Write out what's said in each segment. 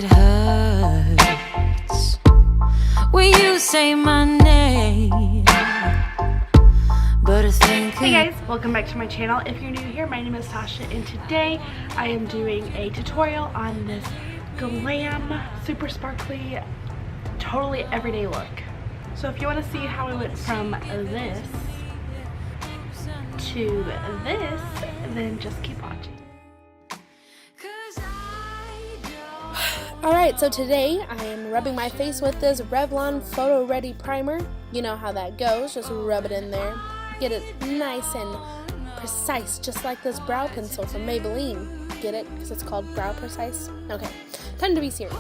it hurts when you say my name. But I think hey guys, welcome back to my channel. If you're new here, my name is Natasha, and today I am doing a tutorial on this Glam super sparkly, totally everyday look. So if you want to see how I went from this to this, then just keep watching. Alright, so today I am rubbing my face with this Revlon Photo Ready Primer. You know how that goes, just rub it in there. Get it nice and precise, just like this brow pencil from Maybelline. Get it? Because it's called Brow Precise? Okay, time to be serious.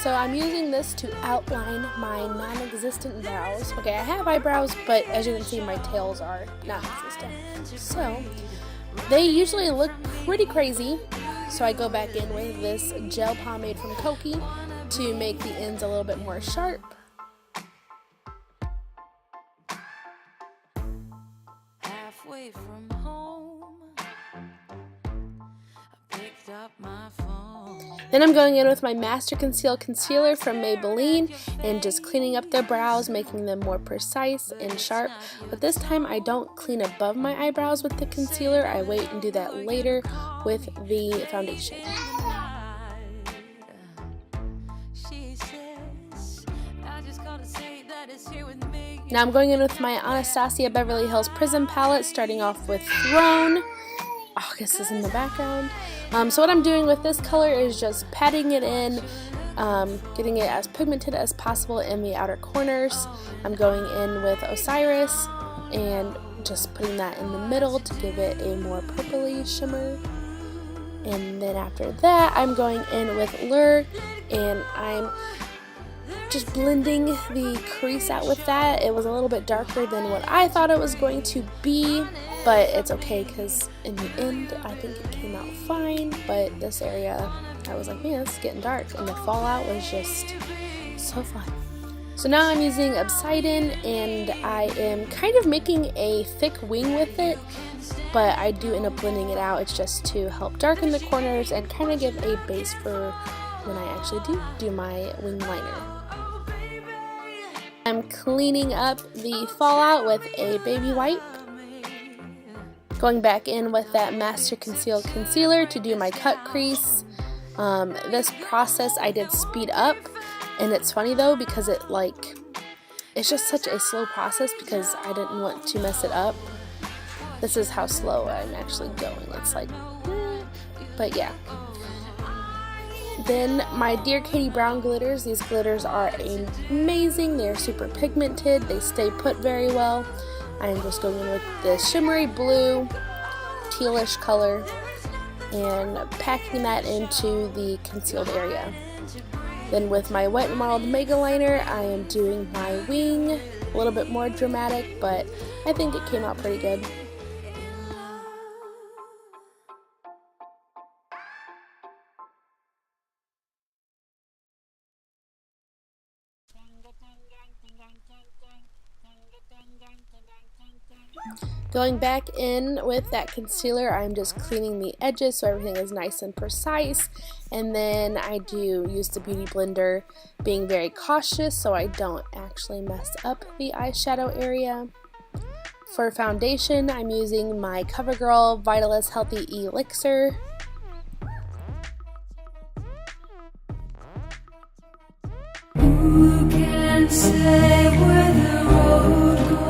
So I'm using this to outline my non-existent brows. Okay, I have eyebrows, but as you can see, my tails are non-existent. So they usually look pretty crazy. So I go back in with this gel pomade from Koki to make the ends a little bit more sharp. halfway from home, I picked up my phone. Then I'm going in with my Master Conceal Concealer from Maybelline and just cleaning up their brows, making them more precise and sharp. But this time I don't clean above my eyebrows with the concealer. I wait and do that later with the foundation. Now I'm going in with my Anastasia Beverly Hills Prism palette, starting off with Throne. August is in the background. So what I'm doing with this color is just patting it in, getting it as pigmented as possible in the outer corners. I'm going in with Osiris and just putting that in the middle to give it a more purpley shimmer. And then after that, I'm going in with Lure, and I'm just blending the crease out with that. It was a little bit darker than what I thought it was going to be, but it's okay because in the end I think it came out fine. But this area, I was like, man, it's getting dark, and the fallout was just so fun. So now I'm using Obsidian, and I am kind of making a thick wing with it, but I do end up blending it out. It's just to help darken the corners and kind of give a base for when I actually do my wing liner. I'm cleaning up the fallout with a baby wipe. Going back in with that Master Conceal Concealer to do my cut crease. This process I did speed up, and it's funny though because it's just such a slow process because I didn't want to mess it up. This is how slow I'm actually going. It's like, but yeah. Then my Dear Katie Brown glitters. These glitters are amazing. They're super pigmented. They stay put very well. I am just going in with this shimmery blue, tealish color, and packing that into the concealed area. Then with my Wet n Wild Mega Liner, I am doing my wing. A little bit more dramatic, but I think it came out pretty good. Going back in with that concealer, I'm just cleaning the edges so everything is nice and precise, and then I do use the Beauty Blender, being very cautious so I don't actually mess up the eyeshadow area. For foundation, I'm using my CoverGirl Vitalist Healthy Elixir. Who can say where the road goes?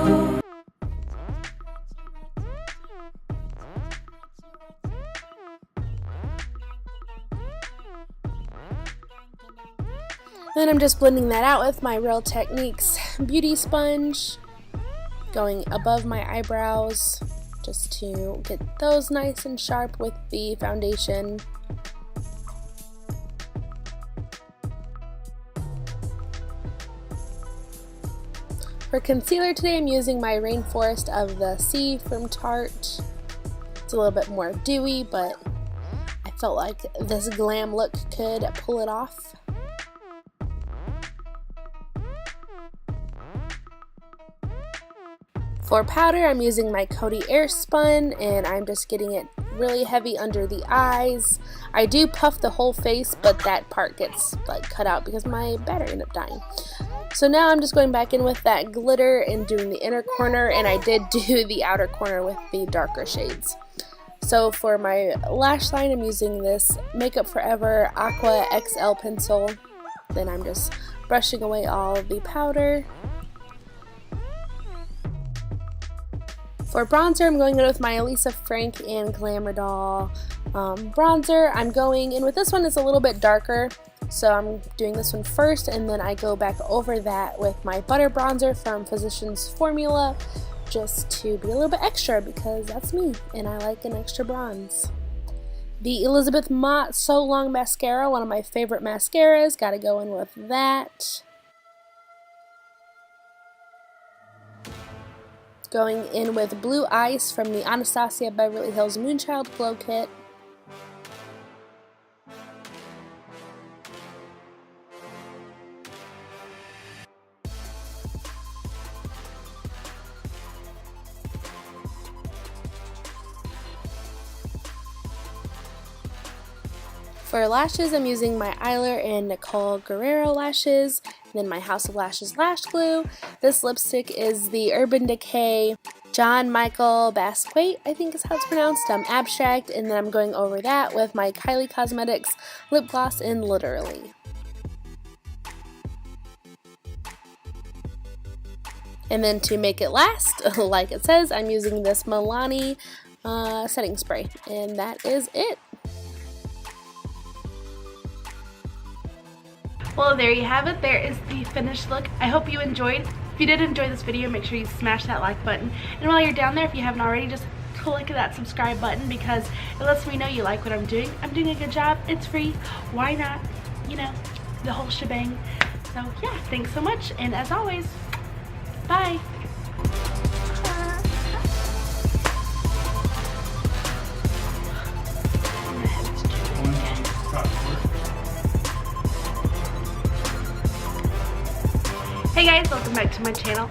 Then I'm just blending that out with my Real Techniques beauty sponge, going above my eyebrows just to get those nice and sharp with the foundation. For concealer today, I'm using my Rainforest of the Sea from Tarte. It's a little bit more dewy, but I felt like this glam look could pull it off. For powder, I'm using my Coty Airspun, and I'm just getting it really heavy under the eyes. I do puff the whole face, but that part gets like cut out because my battery ended up dying. So now I'm just going back in with that glitter and doing the inner corner, and I did do the outer corner with the darker shades. So for my lash line, I'm using this Makeup Forever Aqua XL pencil. Then I'm just brushing away all of the powder. For bronzer, I'm going in with my Lisa Frank and Glamour Doll bronzer. I'm going in with this one, it's a little bit darker, so I'm doing this one first, and then I go back over that with my butter bronzer from Physicians Formula, just to be a little bit extra because that's me and I like an extra bronze. The Elizabeth Mott So Long mascara, one of my favorite mascaras, gotta go in with that. Going in with Blue Ice from the Anastasia Beverly Hills Moonchild Glow Kit. For lashes, I'm using my Eyler and Nicole Guerrero lashes, and then my House of Lashes lash glue. This lipstick is the Urban Decay John Michael Basquiat, I think is how it's pronounced, Abstract, and then I'm going over that with my Kylie Cosmetics lip gloss in Literally. And then to make it last, like it says, I'm using this Milani setting spray, and that is it. Well, there you have it. There is the finished look. I hope you enjoyed. If you did enjoy this video, make sure you smash that like button. And while you're down there, if you haven't already, just click that subscribe button because it lets me know you like what I'm doing. I'm doing a good job. It's free. Why not? You know, the whole shebang. So yeah, thanks so much. And as always, bye. Hey guys, welcome back to my channel.